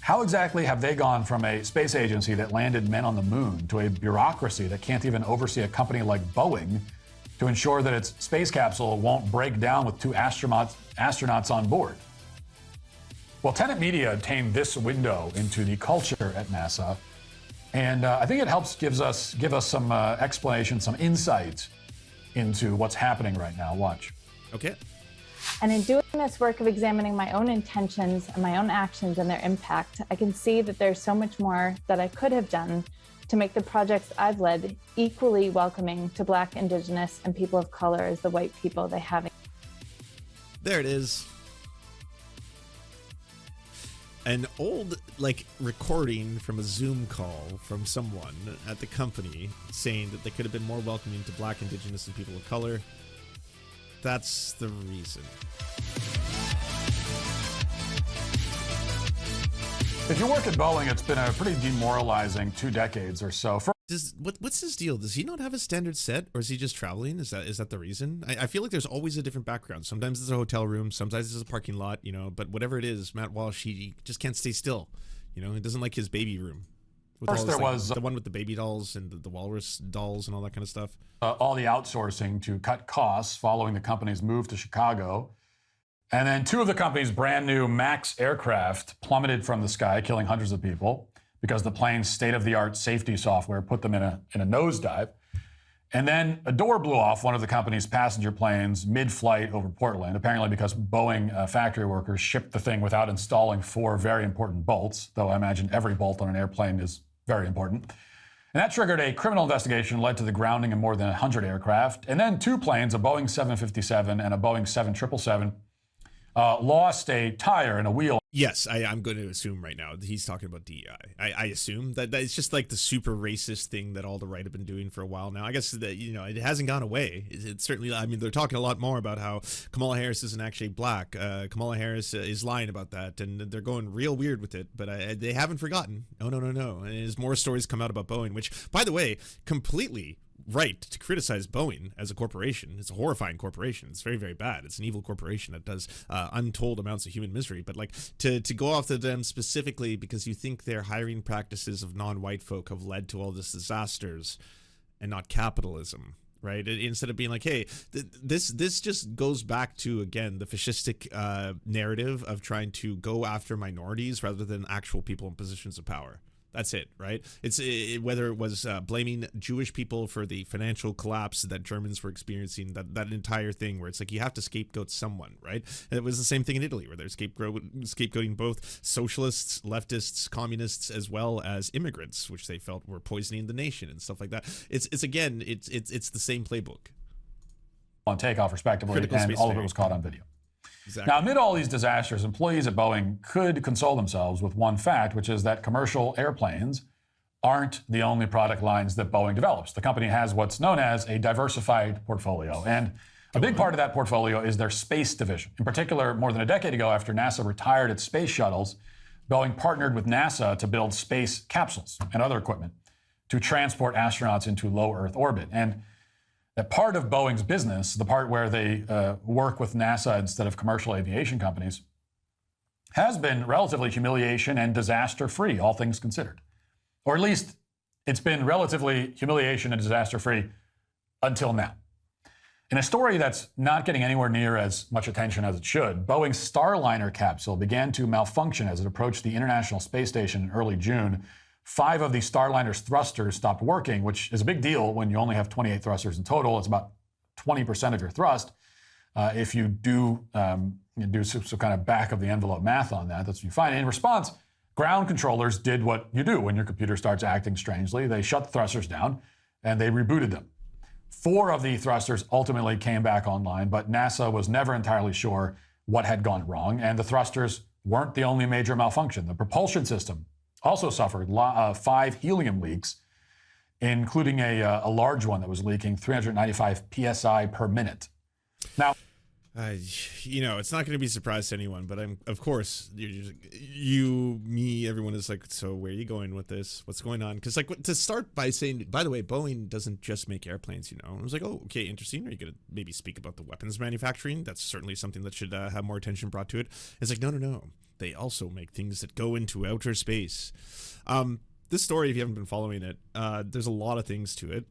How exactly have they gone from a space agency that landed men on the moon to a bureaucracy that can't even oversee a company like Boeing to ensure that its space capsule won't break down with two astronauts on board? Well, Tenet Media obtained this window into the culture at NASA, and I think it helps give us some explanation, some insight into what's happening right now. Watch. Okay. And in doing this work of examining my own intentions and my own actions and their impact, I can see that there's so much more that I could have done to make the projects I've led equally welcoming to Black, Indigenous, and people of color as the white people they have. There it is. An old, recording from a Zoom call from someone at the company saying that they could have been more welcoming to Black, Indigenous, and people of color. That's the reason. If you work at Boeing, it's been a pretty demoralizing 2 decades or so. What's his deal? Does he not have a standard set, or is he just traveling? Is that the reason? I feel like there's always a different background. Sometimes it's a hotel room, sometimes it's a parking lot, but whatever it is, Matt Walsh, he just can't stay still. He doesn't like his baby room. First, there was the one with the baby dolls and the walrus dolls and all that kind of stuff. All the outsourcing to cut costs following the company's move to Chicago. And then 2 of the company's brand new MAX aircraft plummeted from the sky, killing hundreds of people because the plane's state-of-the-art safety software put them in a nosedive. And then a door blew off one of the company's passenger planes mid-flight over Portland, apparently because Boeing factory workers shipped the thing without installing 4 very important bolts, though I imagine every bolt on an airplane is very important. And that triggered a criminal investigation, led to the grounding of more than 100 aircraft. And then 2 planes, a Boeing 757 and a Boeing 777, lost a tire and a wheel. Yes, I'm going to assume right now he's talking about DEI. I assume that it's just like the super racist thing that all the right have been doing for a while now. I guess that, it hasn't gone away. It's certainly, they're talking a lot more about how Kamala Harris isn't actually Black. Kamala Harris is lying about that, and they're going real weird with it, but they haven't forgotten. No. And as more stories come out about Boeing, which, by the way, completely right to criticize Boeing as a corporation. It's a horrifying corporation. It's very, very bad. It's an evil corporation that does untold amounts of human misery. But to go after them specifically because you think their hiring practices of non-white folk have led to all these disasters and not capitalism, right? Instead of being like, hey, this just goes back to, again, the fascistic narrative of trying to go after minorities rather than actual people in positions of power. That's it, right? Whether it was blaming Jewish people for the financial collapse that Germans were experiencing, that entire thing where it's like you have to scapegoat someone, right? And it was the same thing in Italy where they're scapegoating both socialists, leftists, communists, as well as immigrants, which they felt were poisoning the nation and stuff like that. It's the same playbook. On takeoff, respectively, and all of it was caught on video. Exactly. Now, amid all these disasters, employees at Boeing could console themselves with one fact, which is that commercial airplanes aren't the only product lines that Boeing develops. The company has what's known as a diversified portfolio. And a big part of that portfolio is their space division. In particular, more than a decade ago, after NASA retired its space shuttles, Boeing partnered with NASA to build space capsules and other equipment to transport astronauts into low Earth orbit. And that part of Boeing's business, the part where they work with NASA instead of commercial aviation companies, has been relatively humiliation and disaster-free, all things considered. Or at least it's been relatively humiliation and disaster-free until now. In a story that's not getting anywhere near as much attention as it should, Boeing's Starliner capsule began to malfunction as it approached the International Space Station in early June. 5 of the Starliner's thrusters stopped working, which is a big deal when you only have 28 thrusters in total. It's about 20% of your thrust. If you do some kind of back of the envelope math on that, that's what you find. In response, ground controllers did what you do when your computer starts acting strangely. They shut the thrusters down and they rebooted them. 4 of the thrusters ultimately came back online, but NASA was never entirely sure what had gone wrong, and the thrusters weren't the only major malfunction. The propulsion system also suffered 5 helium leaks, including a large one that was leaking 395 psi per minute. Now, it's not going to be a surprise to anyone, but of course, you, me, immediately everyone is like, so where are you going with this? What's going on? Because like to start by saying, by the way, Boeing doesn't just make airplanes, you know. I was like, oh, okay, interesting. Are you going to maybe speak about the weapons manufacturing? That's certainly something that should have more attention brought to it. It's like, no. They also make things that go into outer space. This story, if you haven't been following it, there's a lot of things to it.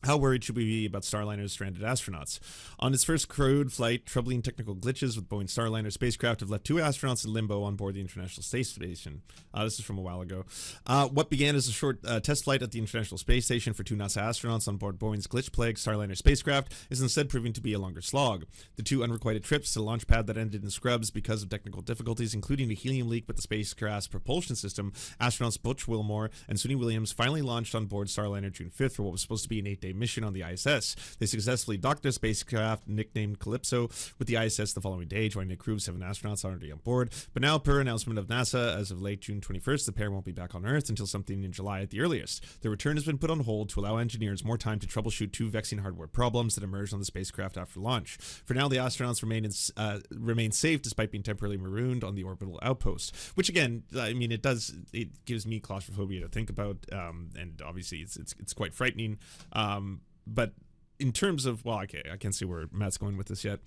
How worried should we be about Starliner's stranded astronauts? On its first crewed flight, troubling technical glitches with Boeing Starliner spacecraft have left 2 astronauts in limbo on board the International Space Station. This is from a while ago. What began as a short test flight at the International Space Station for 2 NASA astronauts on board Boeing's glitch-plagued Starliner spacecraft is instead proving to be a longer slog. The 2 unrequited trips to the launch pad that ended in scrubs because of technical difficulties, including a helium leak with the spacecraft's propulsion system. Astronauts Butch Wilmore and Suni Williams finally launched on board Starliner June 5th for what was supposed to be an 8-day mission on the ISS. They successfully docked their spacecraft, nicknamed Calypso, with the ISS the following day, joining a crew of 7 astronauts already on board. But now, per announcement of NASA, as of late June 21st, the pair won't be back on Earth until something in July at the earliest. Their return has been put on hold to allow engineers more time to troubleshoot 2 vexing hardware problems that emerged on the spacecraft after launch. For now, the astronauts remain safe despite being temporarily marooned on the orbital outpost. Which, again, I mean, it gives me claustrophobia to think about, and obviously it's quite frightening. But in terms of, well, okay, I can't see where Matt's going with this yet.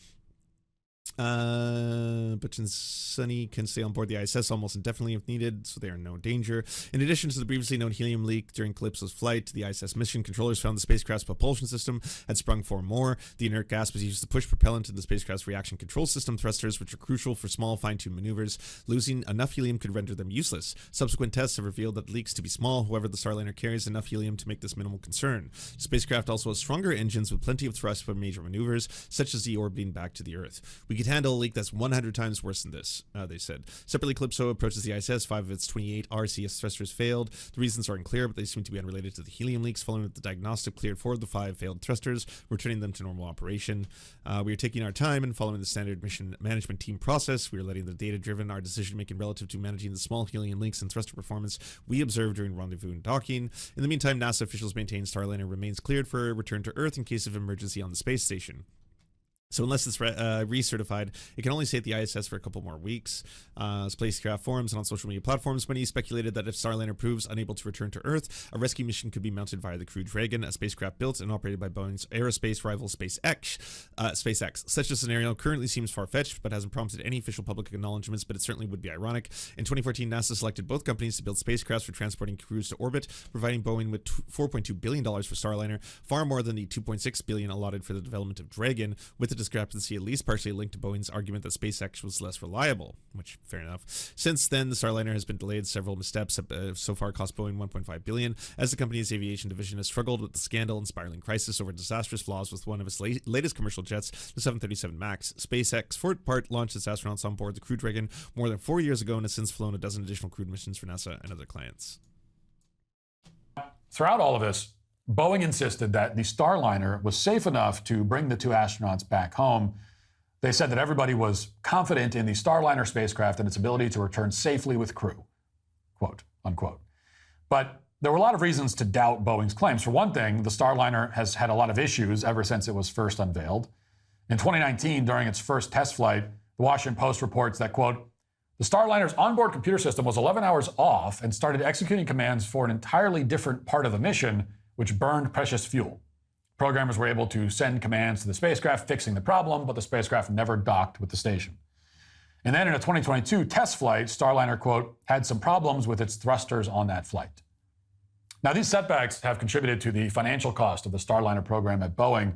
Butch and Sunny can stay on board the ISS almost indefinitely if needed, so they are in no danger. In addition to the previously known helium leak during Calypso's flight, the ISS mission controllers found the spacecraft's propulsion system had sprung 4 more. The inert gas was used to push propellant in the spacecraft's reaction control system thrusters, which are crucial for small, fine-tuned maneuvers. Losing enough helium could render them useless. Subsequent tests have revealed that leaks to be small. However, the Starliner carries enough helium to make this minimal concern. The spacecraft also has stronger engines with plenty of thrust for major maneuvers, such as deorbiting back to the Earth. We could handle a leak that's 100 times worse than this, they said. Separately, Calypso approaches the ISS. 5 of its 28 RCS thrusters failed. The reasons are unclear, but they seem to be unrelated to the helium leaks. Following the diagnostic cleared 4 of the 5 failed thrusters, returning them to normal operation. We are taking our time and following the standard mission management team process. We are letting the data-driven our decision-making relative to managing the small helium leaks and thruster performance we observed during rendezvous and docking. In the meantime, NASA officials maintain Starliner remains cleared for a return to Earth in case of emergency on the space station. So unless it's recertified, it can only stay at the ISS for a couple more weeks. Spacecraft forums and on social media platforms, many speculated that if Starliner proves unable to return to Earth, a rescue mission could be mounted via the Crew Dragon, a spacecraft built and operated by Boeing's aerospace rival SpaceX. Such a scenario currently seems far-fetched, but hasn't prompted any official public acknowledgements, but it certainly would be ironic. In 2014, NASA selected both companies to build spacecrafts for transporting crews to orbit, providing Boeing with $4.2 billion for Starliner, far more than the $2.6 billion allotted for the development of Dragon, with the discrepancy at least partially linked to Boeing's argument that SpaceX was less reliable, which, fair enough. Since then, the Starliner has been delayed. Several missteps have so far cost Boeing $1.5 billion, as the company's aviation division has struggled with the scandal and spiraling crisis over disastrous flaws with one of its latest commercial jets, the 737 MAX. SpaceX, for its part, launched its astronauts on board the Crew Dragon more than 4 years ago and has since flown a dozen additional crewed missions for NASA and other clients. Throughout all of this, Boeing insisted that the Starliner was safe enough to bring the 2 astronauts back home. They said that everybody was confident in the Starliner spacecraft and its ability to return safely with crew, quote, unquote. But there were a lot of reasons to doubt Boeing's claims. For one thing, the Starliner has had a lot of issues ever since it was first unveiled. In 2019, during its first test flight, the Washington Post reports that, quote, the Starliner's onboard computer system was 11 hours off and started executing commands for an entirely different part of the mission, which burned precious fuel. Programmers were able to send commands to the spacecraft fixing the problem, but the spacecraft never docked with the station. And then in a 2022 test flight, Starliner, quote, had some problems with its thrusters on that flight. Now, these setbacks have contributed to the financial cost of the Starliner program at Boeing,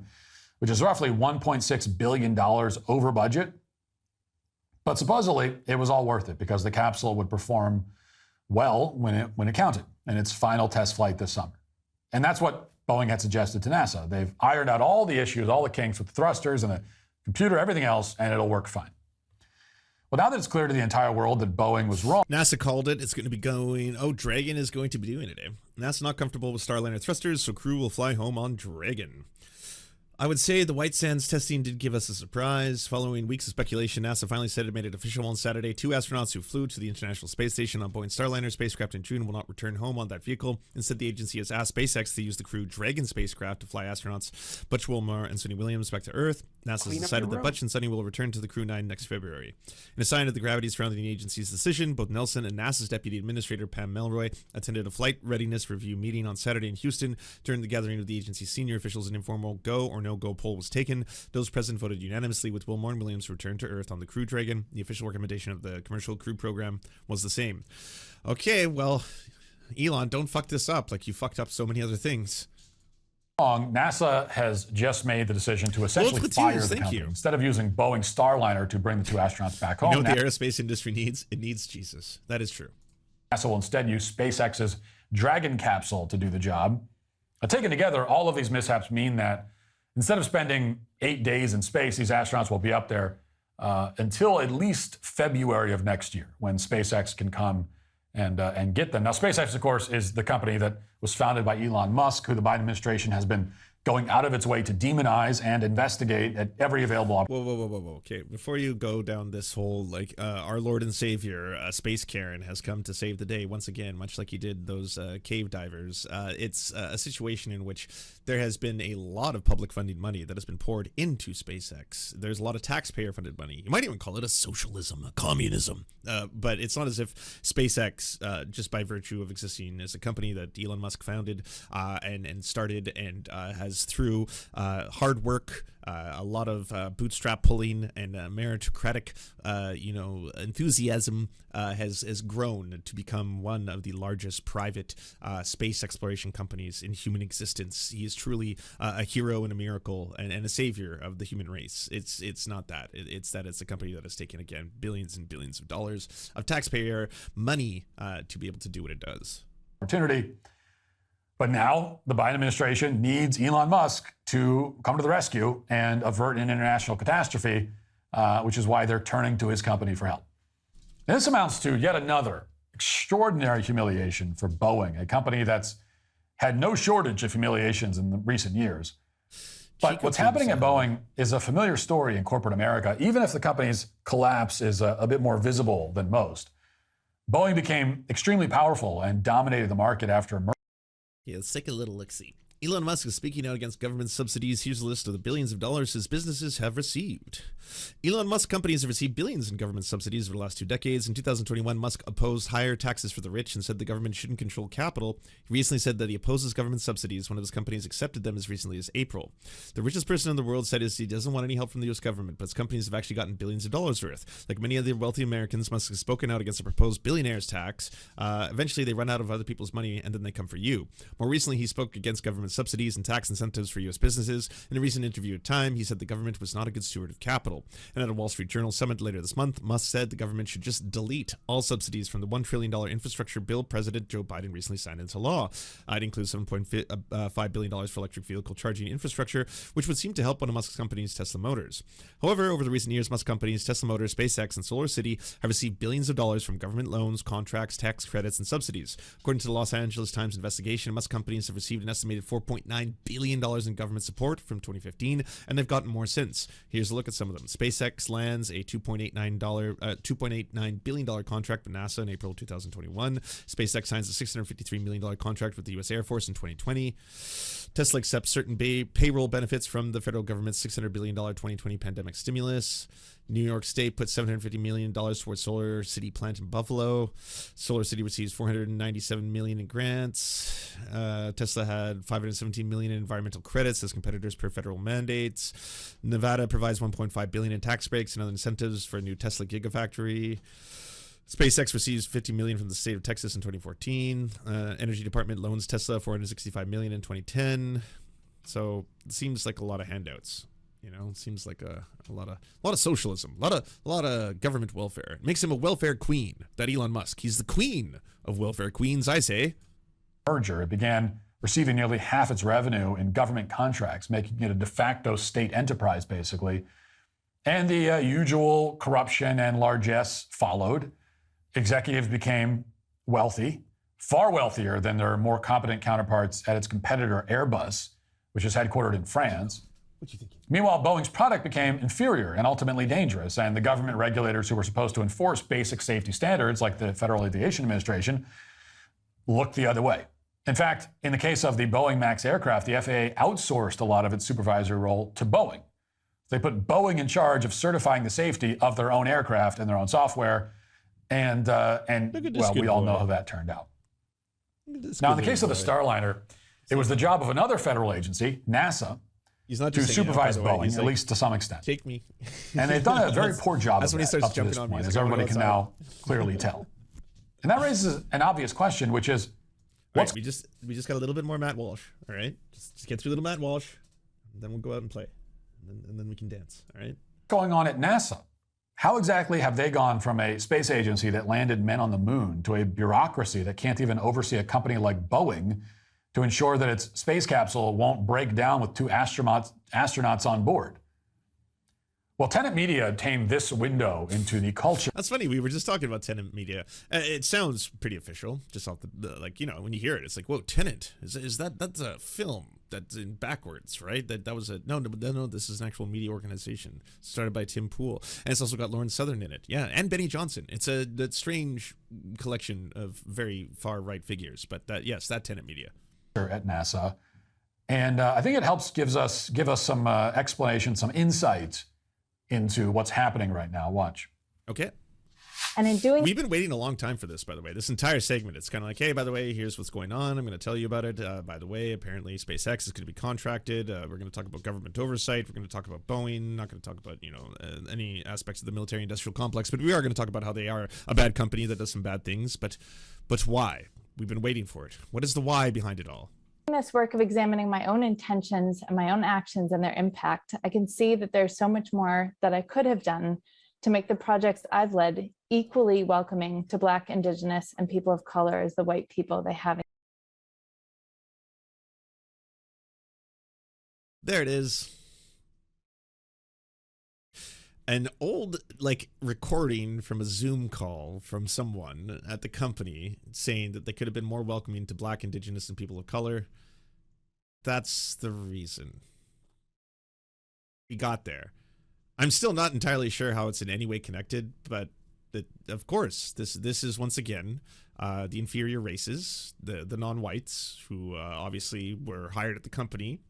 which is roughly $1.6 billion over budget. But supposedly, it was all worth it because the capsule would perform well when it counted in its final test flight this summer. And that's what Boeing had suggested to NASA. They've ironed out all the issues, all the kinks with the thrusters and the computer, everything else, and it'll work fine. Well, now that it's clear to the entire world that Boeing was wrong. NASA called it. It's going to be going. Oh, Dragon is going to be doing it. NASA not comfortable with Starliner thrusters, so crew will fly home on Dragon. I would say the White Sands testing did give us a surprise. Following weeks of speculation, NASA finally said it made it official on Saturday. 2 astronauts who flew to the International Space Station on Boeing Starliner spacecraft in June will not return home on that vehicle. Instead, the agency has asked SpaceX to use the Crew Dragon spacecraft to fly astronauts Butch Wilmore and Sonny Williams back to Earth. NASA has decided that Butch and Sonny will return to the Crew 9 next February. In a sign of the gravity surrounding the agency's decision, both Nelson and NASA's Deputy Administrator Pam Melroy attended a flight readiness review meeting on Saturday in Houston. During the gathering of the agency's senior officials, an informal go or no-go poll was taken. Those present voted unanimously with Wilmore and Williams returned to Earth on the Crew Dragon. The official recommendation of the Commercial Crew Program was the same. Okay, well, Elon, don't fuck this up like you fucked up so many other things. NASA has just made the decision to essentially fire the company. Instead of using Boeing Starliner to bring the 2 astronauts back home. You know what the aerospace industry needs? It needs Jesus. That is true. NASA will instead use SpaceX's Dragon capsule to do the job. Taken together, all of these mishaps mean that instead of spending 8 days in space, these astronauts will be up there until at least February of next year, when SpaceX can come and get them. Now, SpaceX, of course, is the company that was founded by Elon Musk, who the Biden administration has been going out of its way to demonize and investigate at every available opportunity. Whoa. Okay, before you go down this whole, like, our Lord and Savior, Space Karen, has come to save the day once again, much like he did those cave divers. It's a situation in which there has been a lot of public funding money that has been poured into SpaceX. There's a lot of taxpayer-funded money. You might even call it a socialism, a communism. But it's not as if SpaceX, just by virtue of existing as a company that Elon Musk founded and started and has through hard work, a lot of bootstrap pulling and meritocratic, enthusiasm has grown to become one of the largest private space exploration companies in human existence. He is truly a hero and a miracle and a savior of the human race. It's not that. It's that it's a company that has taken, again, billions and billions of dollars of taxpayer money to be able to do what it does. Opportunity. But now the Biden administration needs Elon Musk to come to the rescue and avert an international catastrophe, which is why they're turning to his company for help. And this amounts to yet another extraordinary humiliation for Boeing, a company that's had no shortage of humiliations in the recent years. But what's happening at Boeing is a familiar story in corporate America, even if the company's collapse is a bit more visible than most. Boeing became extremely powerful and dominated the market after Yeah, let's take a little look-see. Elon Musk is speaking out against government subsidies. Here's a list of the billions of dollars his businesses have received. Elon Musk companies have received billions in government subsidies over the last 2 decades. In 2021, Musk opposed higher taxes for the rich and said the government shouldn't control capital. He recently said that he opposes government subsidies. One of his companies accepted them as recently as April. The richest person in the world said he doesn't want any help from the U.S. government, but his companies have actually gotten billions of dollars worth. Like many other wealthy Americans, Musk has spoken out against a proposed billionaires tax. Eventually, they run out of other people's money, and then they come for you. More recently, he spoke against government subsidies and tax incentives for U.S. businesses. In a recent interview at Time, he said the government was not a good steward of capital. And at a Wall Street Journal summit later this month, Musk said the government should just delete all subsidies from the $1 trillion infrastructure bill President Joe Biden recently signed into law. It includes $7.5 billion for electric vehicle charging infrastructure, which would seem to help one of Musk's companies, Tesla Motors. However, over the recent years, Musk companies Tesla Motors, SpaceX, and SolarCity have received billions of dollars from government loans, contracts, tax credits, and subsidies. According to the Los Angeles Times investigation, Musk companies have received an estimated $4.9 billion in government support from 2015, and they've gotten more since. Here's a look at some of them. SpaceX lands a $2.89 billion contract with NASA in April 2021. SpaceX signs a $653 million contract with the U.S. Air Force in 2020. Tesla accepts certain payroll benefits from the federal government's $600 billion 2020 pandemic stimulus. New York State puts $750 million towards Solar City plant in Buffalo. Solar City receives $497 million in grants. Tesla had $517 million in environmental credits as competitors per federal mandates. Nevada provides $1.5 billion in tax breaks and other incentives for a new Tesla Gigafactory. SpaceX receives $50 million from the state of Texas in 2014. Energy Department loans Tesla $465 million in 2010. So it seems like a lot of handouts. You know, it seems like a lot of socialism, a lot of government welfare. It makes him a welfare queen, that Elon Musk. He's the queen of welfare queens, I say. Merger, it began receiving nearly half its revenue in government contracts, making it a de facto state enterprise, basically. And the usual corruption and largesse followed. Executives became wealthy, far wealthier than their more competent counterparts at its competitor Airbus, which is headquartered in France. What you thinking? Meanwhile, Boeing's product became inferior and ultimately dangerous, and the government regulators who were supposed to enforce basic safety standards, like the Federal Aviation Administration, looked the other way. In fact, in the case of the Boeing MAX aircraft, the FAA outsourced a lot of its supervisory role to Boeing. They put Boeing in charge of certifying the safety of their own aircraft and their own software, and well, we all know how that turned out. Now, in the case of the Starliner, it was the job of another federal agency, NASA, He's not to just saying it, by supervise the way. Boeing, He's at like, least to some extent. Take me. And they've done a very poor job That's of when he that starts up to jumping this on me. point, He's as like, everybody "Go can outside." now clearly tell. And that raises an obvious question, which is, Right, we just got a little bit more Matt Walsh. All right, just get through a little Matt Walsh, and then we'll go out and play, and then we can dance. All right. going on at NASA? How exactly have they gone from a space agency that landed men on the moon to a bureaucracy that can't even oversee a company like Boeing to ensure that its space capsule won't break down with two astronauts on board? Well, Tenet Media obtained this window into the culture. That's funny. We were just talking about Tenet Media. It sounds pretty official, just off the like, you know, when you hear it, it's like, whoa, Tenet, is that's a film that's in backwards, right? That was a no. This is an actual media organization started by Tim Pool, and it's also got Lauren Southern in it, yeah, and Benny Johnson. It's that strange collection of very far right figures, but yes, that Tenet Media At NASA, and I think it helps give us some explanation, some insight into what's happening right now. Watch. Okay. And in doing, we've been waiting a long time for this, by the way. This entire segment, it's kind of like, hey, by the way, here's what's going on. I'm going to tell you about it. By the way, apparently SpaceX is going to be contracted. We're going to talk about government oversight. We're going to talk about Boeing. Not going to talk about, any aspects of the military-industrial complex, but we are going to talk about how they are a bad company that does some bad things. But why? We've been waiting for it. What is the why behind it all? this work of examining my own intentions and my own actions and their impact, I can see that there's so much more that I could have done to make the projects I've led equally welcoming to Black, Indigenous, and people of color as the white people they have. There it is. An old recording from a Zoom call from someone at the company saying that they could have been more welcoming to Black, Indigenous, and people of color. That's the reason we got there. I'm still not entirely sure how it's in any way connected, but of course, this is once again the inferior races, the non-whites who obviously were hired at the company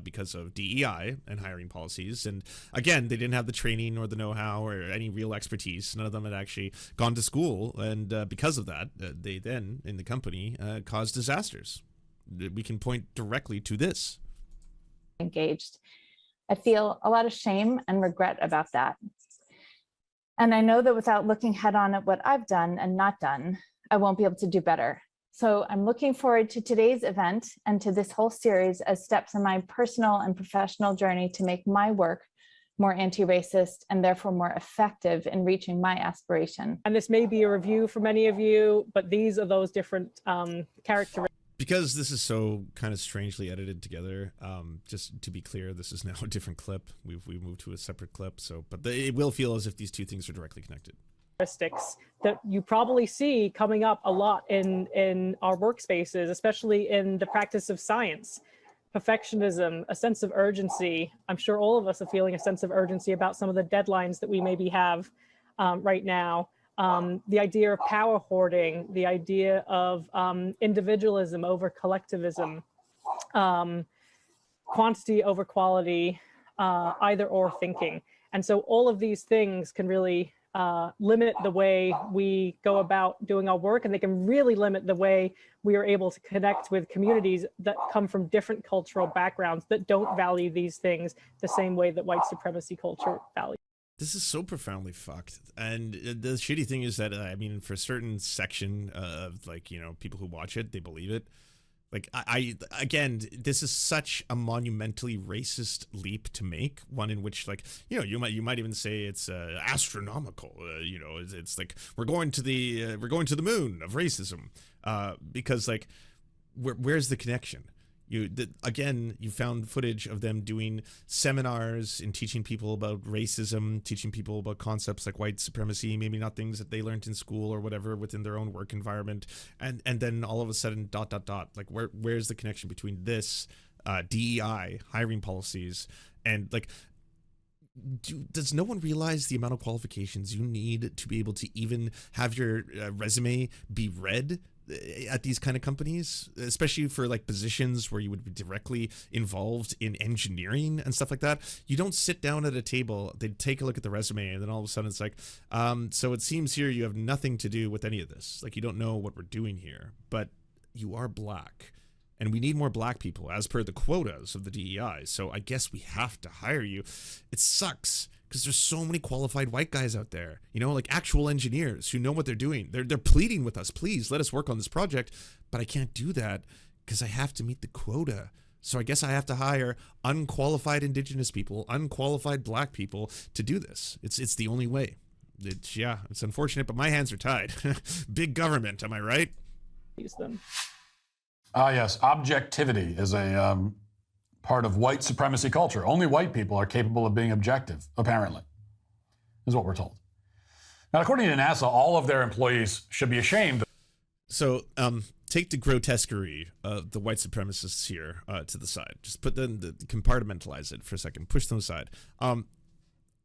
because of DEI and hiring policies. And again, they didn't have the training or the know-how or any real expertise. None of them had actually gone to school. And because of that, they then, in the company, caused disasters. We can point directly to this. Engaged. I feel a lot of shame and regret about that. And I know that without looking head on at what I've done and not done, I won't be able to do better. So I'm looking forward to today's event and to this whole series as steps in my personal and professional journey to make my work more anti-racist and therefore more effective in reaching my aspiration. And this may be a review for many of you, but these are those different characteristics. Because this is so kind of strangely edited together, just to be clear, this is now a different clip. We've moved to a separate clip, but it will feel as if these two things are directly connected. That you probably see coming up a lot in our workspaces, especially in the practice of science. Perfectionism, a sense of urgency. I'm sure all of us are feeling a sense of urgency about some of the deadlines that we maybe have right now. The idea of power hoarding, the idea of individualism over collectivism, quantity over quality, either or thinking. And so all of these things can really limit the way we go about doing our work, and they can really limit the way we are able to connect with communities that come from different cultural backgrounds that don't value these things the same way that white supremacy culture values. This is so profoundly fucked. And the shitty thing is that, for a certain section of people who watch it, they believe it. Again, this is such a monumentally racist leap to make, one in which you might even say it's astronomical. It's like we're going to the moon of racism, because where's the connection? You found footage of them doing seminars and teaching people about racism, teaching people about concepts like white supremacy, maybe not things that they learned in school or whatever within their own work environment. And then all of a sudden, ... Where's the connection between this, DEI, hiring policies, And like, does no one realize the amount of qualifications you need to be able to even have your resume be read at these kind of companies, especially for like positions where you would be directly involved in engineering and stuff like that? You don't sit down at a table, they take a look at the resume, and then all of a sudden it's like, so it seems here you have nothing to do with any of this. Like, you don't know what we're doing here, but you are black. And we need more black people as per the quotas of the DEI. So I guess we have to hire you. It sucks because there's so many qualified white guys out there, you know, like actual engineers who know what they're doing. They're pleading with us, please let us work on this project. But I can't do that because I have to meet the quota. So I guess I have to hire unqualified indigenous people, unqualified black people to do this. It's the only way. It's unfortunate, but my hands are tied. Big government, am I right? Use them. Yes, objectivity is a part of white supremacy culture. Only white people are capable of being objective, apparently, is what we're told. Now, according to NASA, all of their employees should be ashamed. So take the grotesquerie of the white supremacists here to the side. Just put them, compartmentalize it for a second, push them aside.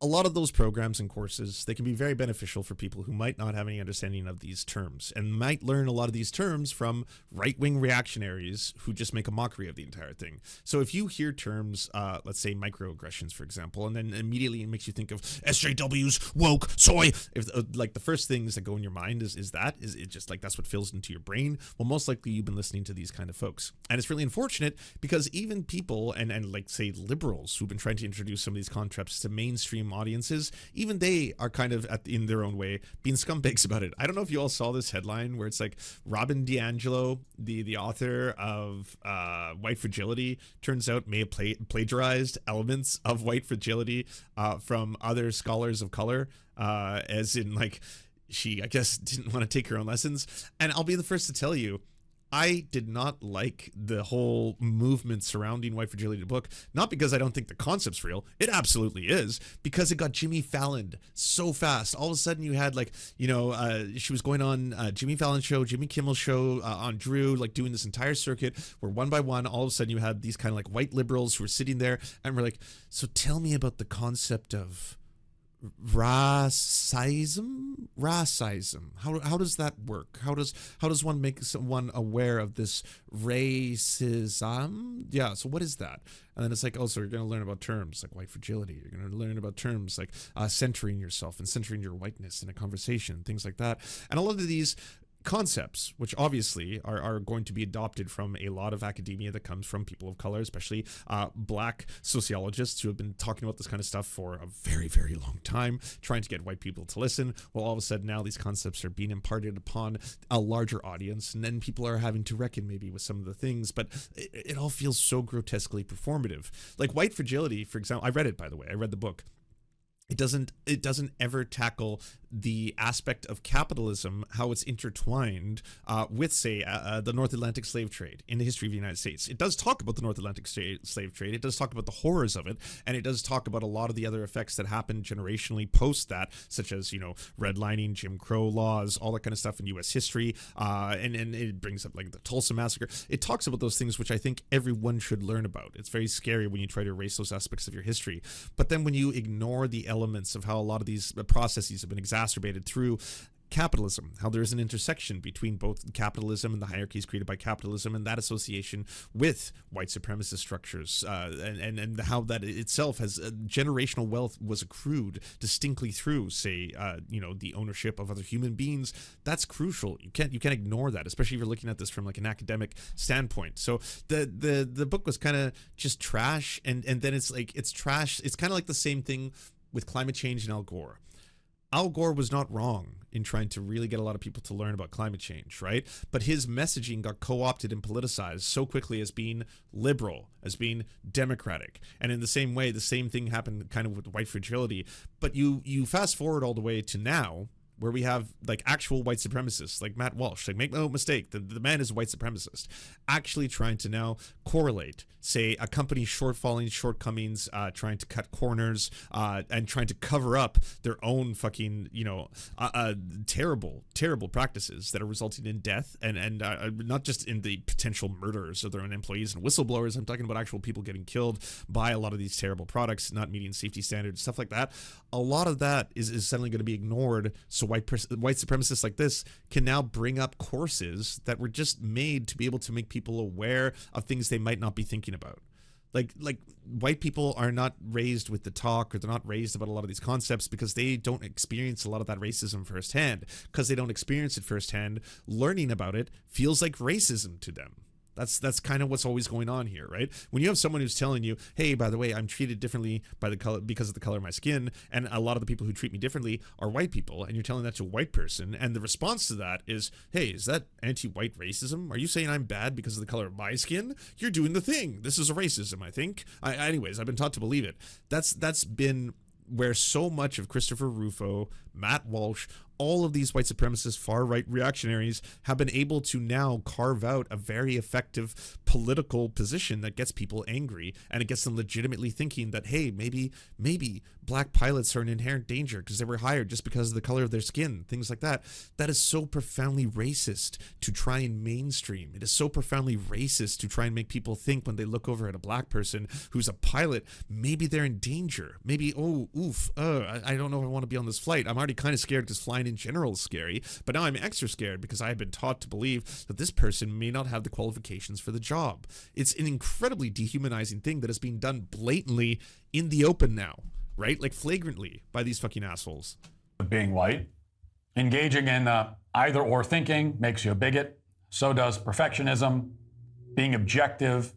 A lot of those programs and courses, they can be very beneficial for people who might not have any understanding of these terms and might learn a lot of these terms from right-wing reactionaries who just make a mockery of the entire thing. So if you hear terms, let's say microaggressions, for example, and then immediately it makes you think of SJWs, woke, soy, if like the first things that go in your mind is it just like that's what fills into your brain? Well, most likely you've been listening to these kind of folks. And it's really unfortunate because even people and like say liberals who've been trying to introduce some of these concepts to mainstream audiences, even they are kind of in their own way being scumbags about it. I don't know if you all saw this headline where it's like Robin DiAngelo, the author of White Fragility, turns out may have plagiarized elements of White Fragility from other scholars of color, as in like she, I guess, didn't want to take her own lessons. And I'll be the first to tell you, I did not like the whole movement surrounding White Fragility book, not because I don't think the concept's real. It absolutely is, because it got Jimmy Falloned so fast. All of a sudden you had like, you know, she was going on Jimmy Fallon's show, Jimmy Kimmel's show, on Drew, like doing this entire circuit where one by one, all of a sudden you had these kind of like white liberals who were sitting there and were like, so tell me about the concept of racism. How does that work? How does one make someone aware of this racism? Yeah, so what is that? And then it's like, oh, so you're going to learn about terms like white fragility. You're going to learn about terms like centering yourself and centering your whiteness in a conversation, things like that. And a lot of these concepts, which obviously are going to be adopted from a lot of academia that comes from people of color, especially black sociologists who have been talking about this kind of stuff for a very, very long time, trying to get white people to listen. Well, all of a sudden now these concepts are being imparted upon a larger audience, and then people are having to reckon maybe with some of the things, but it all feels so grotesquely performative. Like White Fragility, for example, I read it, by the way, I read the book. It doesn't ever tackle the aspect of capitalism, how it's intertwined with, say, the North Atlantic slave trade in the history of the United States. It does talk about the North Atlantic slave trade. It does talk about the horrors of it, and it does talk about a lot of the other effects that happened generationally post that, such as, you know, redlining, Jim Crow laws, all that kind of stuff in U.S. history, and it brings up like the Tulsa Massacre. It talks about those things which I think everyone should learn about. It's very scary when you try to erase those aspects of your history, but then when you ignore the elements of how a lot of these processes have been exacerbated through capitalism, how there's an intersection between both capitalism and the hierarchies created by capitalism, and that association with white supremacist structures, and how that itself has generational wealth was accrued distinctly through, say, you know, the ownership of other human beings. That's crucial. You can't ignore that, especially if you're looking at this from like an academic standpoint. So the book was kind of just trash, and then it's like it's trash. It's kind of like the same thing with climate change and Al Gore. Al Gore was not wrong in trying to really get a lot of people to learn about climate change, right? But his messaging got co-opted and politicized so quickly as being liberal, as being democratic. And in the same way, the same thing happened kind of with White Fragility. But you fast forward all the way to now, where we have like actual white supremacists like Matt Walsh, like make no mistake, the man is a white supremacist, actually trying to now correlate, say, a company's shortcomings, trying to cut corners, and trying to cover up their own fucking, terrible practices that are resulting in death and not just in the potential murders of their own employees and whistleblowers. I'm talking about actual people getting killed by a lot of these terrible products, not meeting safety standards, stuff like that. A lot of that is suddenly going to be ignored. So white supremacists like this can now bring up courses that were just made to be able to make people aware of things they might not be thinking about. Like white people are not raised with the talk, or they're not raised about a lot of these concepts because they don't experience a lot of that racism firsthand. Because they don't experience it firsthand, learning about it feels like racism to them. That's kind of what's always going on here, right? When you have someone who's telling you, hey, by the way, I'm treated differently by the color because of the color of my skin, and a lot of the people who treat me differently are white people, and you're telling that to a white person, and the response to that is, hey, is that anti-white racism? Are you saying I'm bad because of the color of my skin? You're doing the thing. This is a racism, I think. Anyways, I've been taught to believe it. That's been where so much of Christopher Rufo, Matt Walsh, all of these white supremacist far-right reactionaries have been able to now carve out a very effective political position that gets people angry, and it gets them legitimately thinking that, hey, maybe black pilots are in inherent danger because they were hired just because of the color of their skin, things like that. That is so profoundly racist to try and mainstream. It is so profoundly racist to try and make people think when they look over at a black person who's a pilot, maybe they're in danger. Maybe, I don't know if I want to be on this flight. I'm already kind of scared because flying in general is scary, but now I'm extra scared because I have been taught to believe that this person may not have the qualifications for the job. It's an incredibly dehumanizing thing that is being done blatantly in the open now, right? Like flagrantly by these fucking assholes. Being white, engaging in either or thinking makes you a bigot. So does perfectionism, being objective,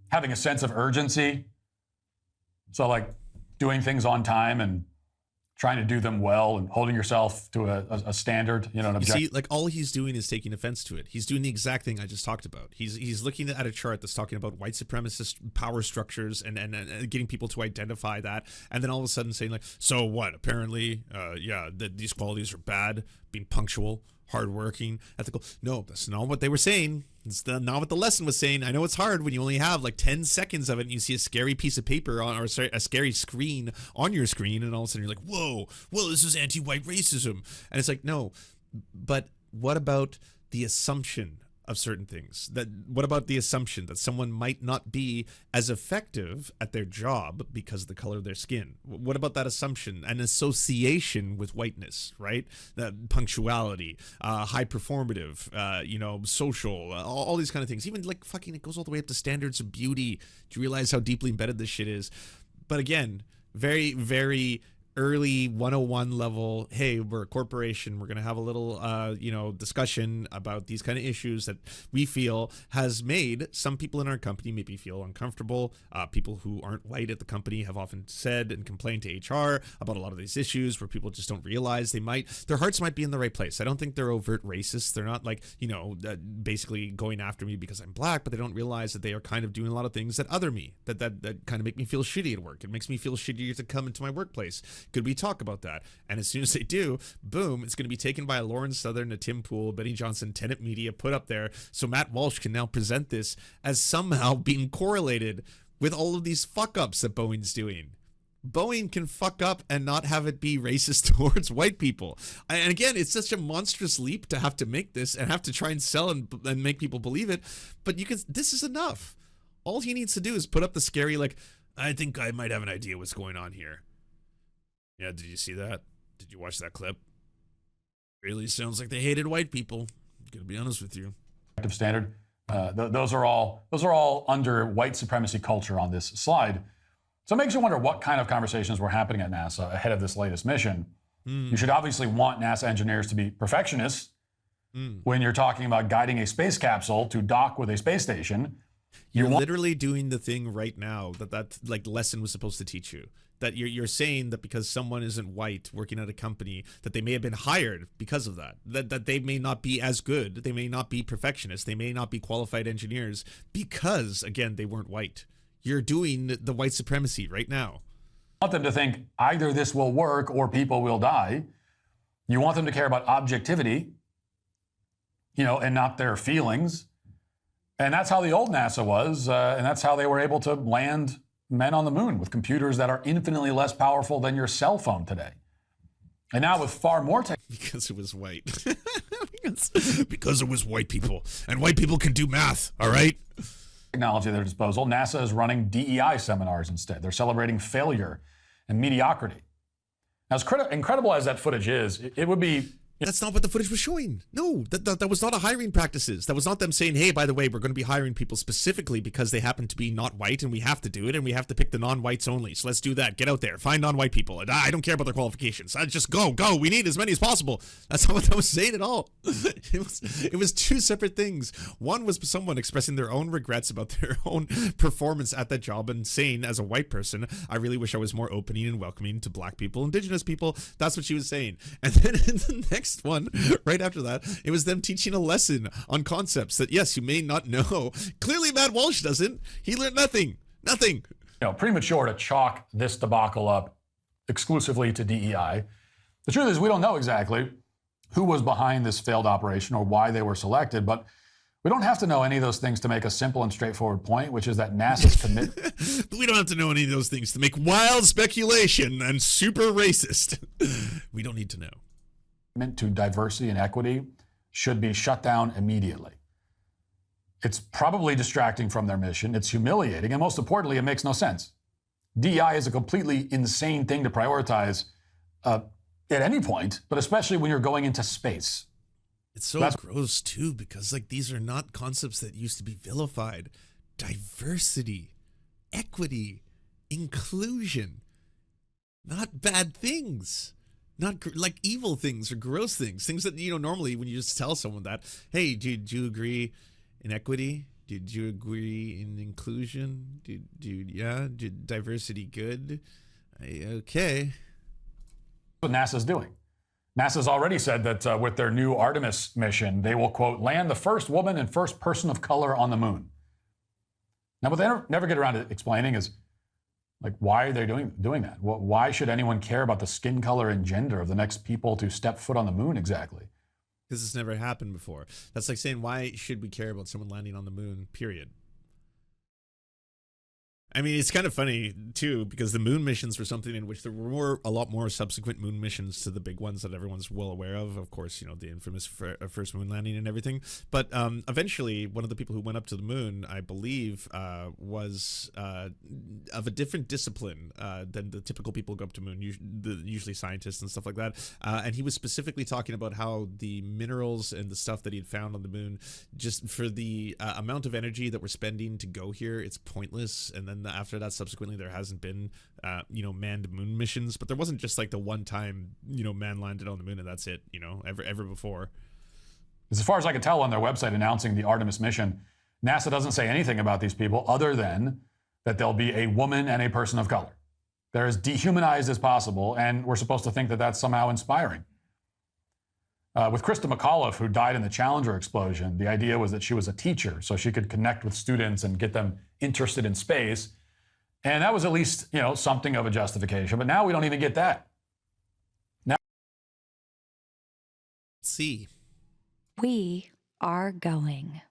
having a sense of urgency. So like doing things on time and trying to do them well and holding yourself to a standard, an objective. You see, like all he's doing is taking offense to it. He's doing the exact thing I just talked about. He's looking at a chart that's talking about white supremacist power structures and getting people to identify that, and then all of a sudden saying like, so what? Apparently, these qualities are bad. Being punctual, hardworking, ethical. No, that's not what they were saying. It's not what the lesson was saying. I know it's hard when you only have like 10 seconds of it and you see a scary piece of paper a scary screen on your screen, and all of a sudden you're like, whoa, this is anti-white racism. And it's like, no, but what about the assumption of certain things? What about the assumption that someone might not be as effective at their job because of the color of their skin? What about that assumption and association with whiteness, right? That punctuality, high performative, social, all these kind of things. Even like fucking, it goes all the way up to standards of beauty. Do you realize how deeply embedded this shit is? But again, very, very early 101 level, hey, we're a corporation, we're going to have a little discussion about these kind of issues that we feel has made some people in our company maybe feel uncomfortable. People who aren't white at the company have often said and complained to HR about a lot of these issues where people just don't realize their hearts might be in the right place. I don't think they're overt racists. They're not like, basically going after me because I'm black, but they don't realize that they are kind of doing a lot of things that other me, that kind of make me feel shitty at work. It makes me feel shittier to come into my workplace. Could we talk about that? And as soon as they do, boom, it's going to be taken by a Lauren Southern, a Tim Pool, Benny Johnson, Tenet Media, put up there. So Matt Walsh can now present this as somehow being correlated with all of these fuck-ups that Boeing's doing. Boeing can fuck up and not have it be racist towards white people. And again, it's such a monstrous leap to have to make this and have to try and sell and make people believe it. But this is enough. All he needs to do is put up the scary, like, I think I might have an idea what's going on here. Yeah, did you see that? Did you watch that clip? Really sounds like they hated white people. I'm gonna be honest with you. Standard. Those are all under white supremacy culture on this slide. So it makes you wonder what kind of conversations were happening at NASA ahead of this latest mission. You should obviously want NASA engineers to be perfectionists when you're talking about guiding a space capsule to dock with a space station. You're literally doing the thing right now that like lesson was supposed to teach you. That you're saying that because someone isn't white working at a company, that they may have been hired because of that. That they may not be as good. They may not be perfectionists. They may not be qualified engineers because, again, they weren't white. You're doing the white supremacy right now. Want them to think either this will work or people will die. You want them to care about objectivity, and not their feelings. And that's how the old NASA was, and that's how they were able to land men on the moon with computers that are infinitely less powerful than your cell phone today. And now with far more because it was white. because it was white people. And white people can do math, all right? technology at their disposal, NASA is running DEI seminars instead. They're celebrating failure and mediocrity. Now, as incredible as that footage is, it would be... That's not what the footage was showing. No, that was not a hiring practices. That was not them saying, hey, by the way, we're going to be hiring people specifically because they happen to be not white and we have to do it and we have to pick the non-whites only. So let's do that. Get out there. Find non-white people. I don't care about their qualifications. I just go. We need as many as possible. That's not what that was saying at all. It was two separate things. One was someone expressing their own regrets about their own performance at that job and saying, as a white person, I really wish I was more opening and welcoming to black people, indigenous people. That's what she was saying. And then in the next one, right after that, it was them teaching a lesson on concepts that, yes, you may not know. Clearly, Matt Walsh doesn't. He learned nothing. Premature to chalk this debacle up exclusively to DEI. The truth is, we don't know exactly who was behind this failed operation or why they were selected, but we don't have to know any of those things to make a simple and straightforward point, which is that NASA's commitment. We don't have to know any of those things to make wild speculation and super racist. We don't need to know. To diversity and equity should be shut down immediately. It's probably distracting from their mission. It's humiliating. And most importantly, it makes no sense. DEI is a completely insane thing to prioritize at any point, but especially when you're going into space. It's so gross, too, because these are not concepts that used to be vilified. Diversity, equity, inclusion, not bad things. Not like evil things or gross things that, normally when you just tell someone that, hey, did you agree in equity? Did you agree in inclusion? Did diversity good? Okay. What NASA's doing. NASA's already said that with their new Artemis mission, they will, quote, land the first woman and first person of color on the moon. Now, what they never get around to explaining is, why are they doing that? Why should anyone care about the skin color and gender of the next people to step foot on the moon exactly? Because it's never happened before. That's like saying, why should we care about someone landing on the moon, period? I mean, it's kind of funny, too, because the moon missions were something in which there were a lot more subsequent moon missions to the big ones that everyone's well aware of. Of course, the infamous first moon landing and everything. But eventually, one of the people who went up to the moon, I believe, was of a different discipline than the typical people who go up to the moon, usually scientists and stuff like that. And he was specifically talking about how the minerals and the stuff that he had found on the moon, just for the amount of energy that we're spending to go here, it's pointless. And then after that, subsequently, there hasn't been, manned moon missions, but there wasn't just the one time, man landed on the moon and that's it, ever before. As far as I can tell on their website announcing the Artemis mission, NASA doesn't say anything about these people other than that they'll be a woman and a person of color. They're as dehumanized as possible, and we're supposed to think that that's somehow inspiring. With Krista McAuliffe, who died in the Challenger explosion, the idea was that she was a teacher, so she could connect with students and get them interested in space. And that was at least, something of a justification. But now we don't even get that. Now, see. We are going.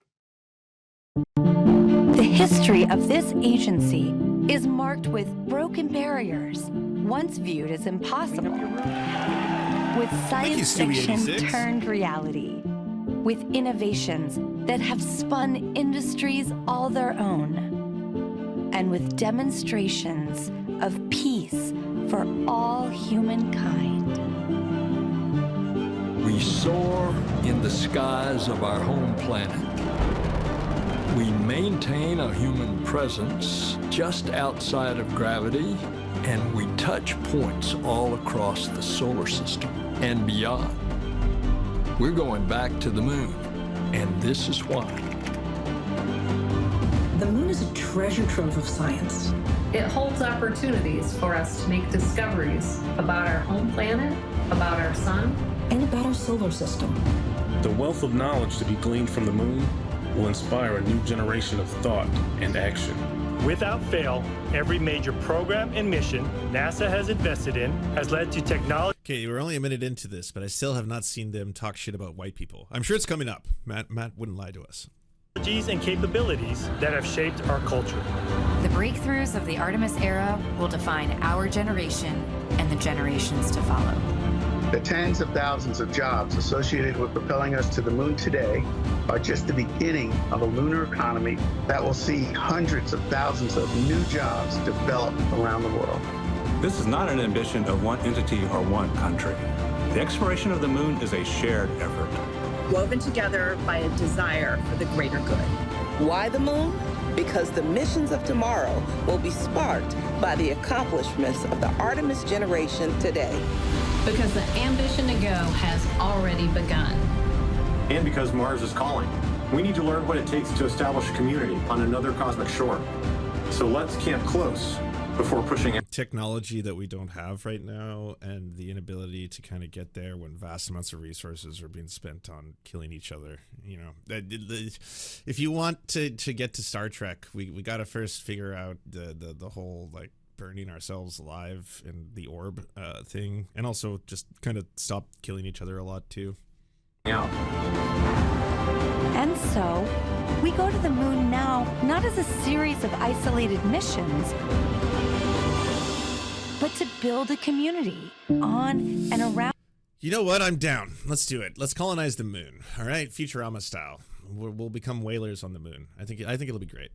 The history of this agency is marked with broken barriers, once viewed as impossible. With science fiction turned reality, with innovations that have spun industries all their own, and with demonstrations of peace for all humankind. We soar in the skies of our home planet. We maintain a human presence just outside of gravity, and we touch points all across the solar system and beyond. We're going back to the moon, and this is why. The moon is a treasure trove of science. It holds opportunities for us to make discoveries about our home planet, about our sun, and about our solar system. The wealth of knowledge to be gleaned from the moon will inspire a new generation of thought and action. Without fail, every major program and mission NASA has invested in has led to technology. Okay, we're only a minute into this, but I still have not seen them talk shit about white people. I'm sure it's coming up. Matt wouldn't lie to us. And capabilities that have shaped our culture. The breakthroughs of the Artemis era will define our generation and the generations to follow. The tens of thousands of jobs associated with propelling us to the moon today are just the beginning of a lunar economy that will see hundreds of thousands of new jobs develop around the world. This is not an ambition of one entity or one country. The exploration of the moon is a shared effort, woven together by a desire for the greater good. Why the moon? Because the missions of tomorrow will be sparked by the accomplishments of the Artemis generation today. Because the ambition to go has already begun. And because Mars is calling. We need to learn what it takes to establish a community on another cosmic shore. So let's camp close before pushing it. Technology that we don't have right now, and the inability to kind of get there when vast amounts of resources are being spent on killing each other. You know, if you want to get to Star Trek, we got to first figure out the whole like burning ourselves alive in the orb thing, and also just kind of stop killing each other a lot too. Yeah. And so, we go to the moon now, not as a series of isolated missions, but to build a community on and around. You know what? I'm down. Let's do it. Let's colonize the moon. All right, Futurama style. We'll become whalers on the moon. I think it'll be great.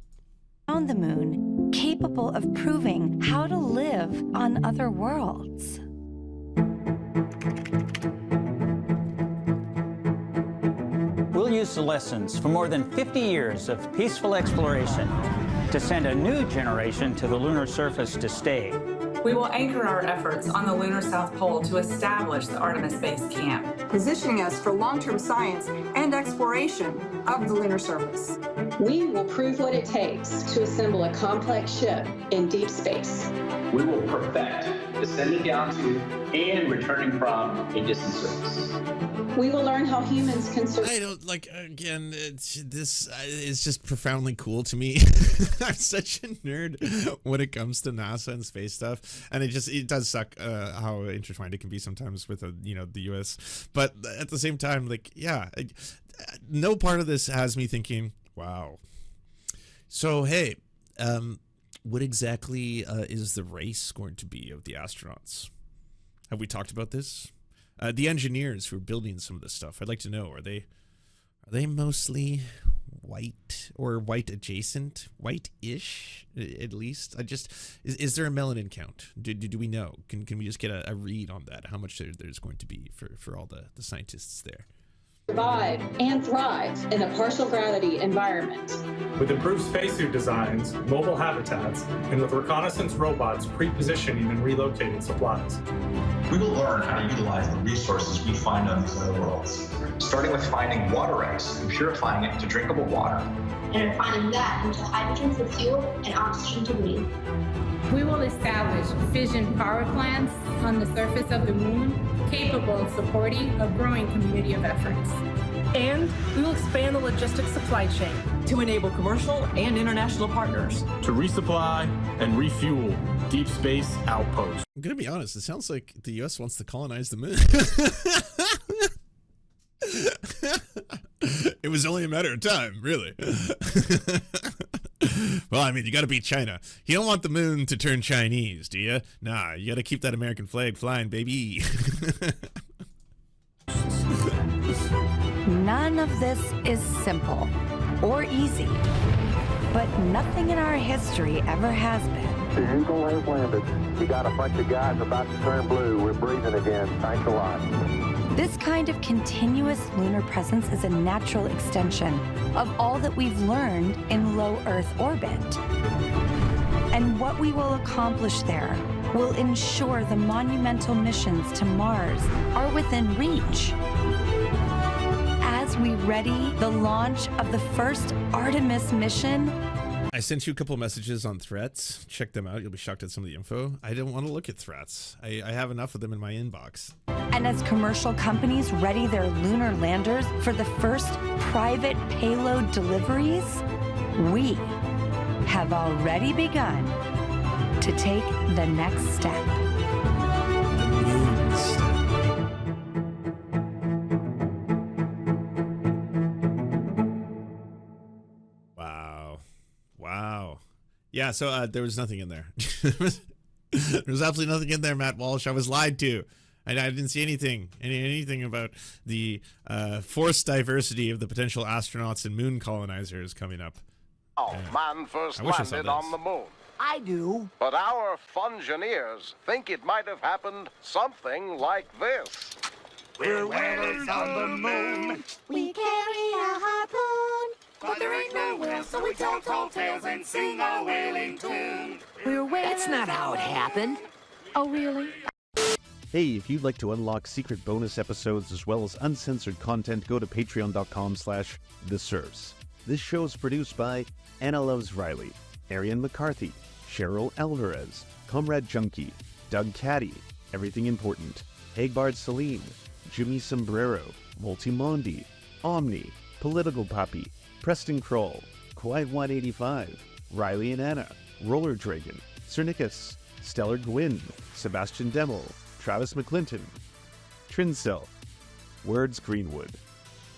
On the moon, capable of proving how to live on other worlds. We'll use the lessons from more than 50 years of peaceful exploration to send a new generation to the lunar surface to stay. We will anchor our efforts on the lunar South Pole to establish the Artemis Base Camp, positioning us for long-term science and exploration of the lunar surface. We will prove what it takes to assemble a complex ship in deep space. We will perfect descending down to and returning from a distant surface. We will learn how humans can survive. I don't like, again, this is just profoundly cool to me. I'm such a nerd when it comes to NASA and space stuff, and it does suck how intertwined it can be sometimes with the US. But at the same time, like, yeah, no part of this has me thinking, wow. So hey, what exactly is the race going to be of the astronauts? Have we talked about this? The engineers who are building some of this stuff, I'd like to know, are they mostly white or white adjacent, white-ish at least? Is there a melanin count? Do we know? Can we just get a read on that? How much there's going to be for all the scientists there? Survive and thrive in a partial gravity environment. With improved spacesuit designs, mobile habitats, and with reconnaissance robots pre-positioning and relocating supplies. We will learn how to utilize the resources we find on these other worlds, starting with finding water ice and purifying it into drinkable water. And refining that into hydrogen for fuel and oxygen to breathe. We will establish fission power plants on the surface of the moon, capable of supporting a growing community of efforts. And we will expand the logistics supply chain to enable commercial and international partners to resupply and refuel deep space outposts. I'm gonna be honest, it sounds like the US wants to colonize the moon. It was only a matter of time, really. Well, I mean, you gotta beat China. You don't want the moon to turn Chinese, do you? Nah, you gotta keep that American flag flying, baby. None of this is simple or easy, but nothing in our history ever has been. The Eagle has landed. You got a bunch of guys about to turn blue. We're breathing again. Thanks a lot. This kind of continuous lunar presence is a natural extension of all that we've learned in low Earth orbit. And what we will accomplish there will ensure the monumental missions to Mars are within reach. As we ready the launch of the first Artemis mission, I sent you a couple messages on Threads. Check them out. You'll be shocked at some of the info. I don't want to look at Threads. I have enough of them in my inbox. and as commercial companies ready their lunar landers for the first private payload deliveries, we have already begun to take the next step. Wow. Yeah, so there was nothing in there. There was absolutely nothing in there, Matt Walsh. I was lied to. I didn't see anything about the forced diversity of the potential astronauts and moon colonizers coming up. Man first landed on the moon. I do. But our fungineers think it might have happened something like this. We're whalers on the moon. We carry a harpoon, but there ain't no whale, so we tell tall tales and sing a whaling tune. We're whalers. That's not how it happened. Oh, really? Hey, if you'd like to unlock secret bonus episodes as well as uncensored content, go to patreon.com/The Serfs. This show is produced by Anna Loves Riley, Arian McCarthy, Cheryl Alvarez, Comrade Junkie, Doug Caddy, Everything Important, Hagbard Celine, Jimmy Sombrero, Multimondi, Omni, Political Poppy, Preston Kroll, Quiet 185, Riley and Anna, Roller Dragon, Cernicus, Stellar Gwyn, Sebastian Demel, Travis McClinton, Trincel, Words Greenwood,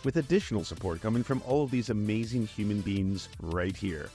with additional support coming from all of these amazing human beings right here.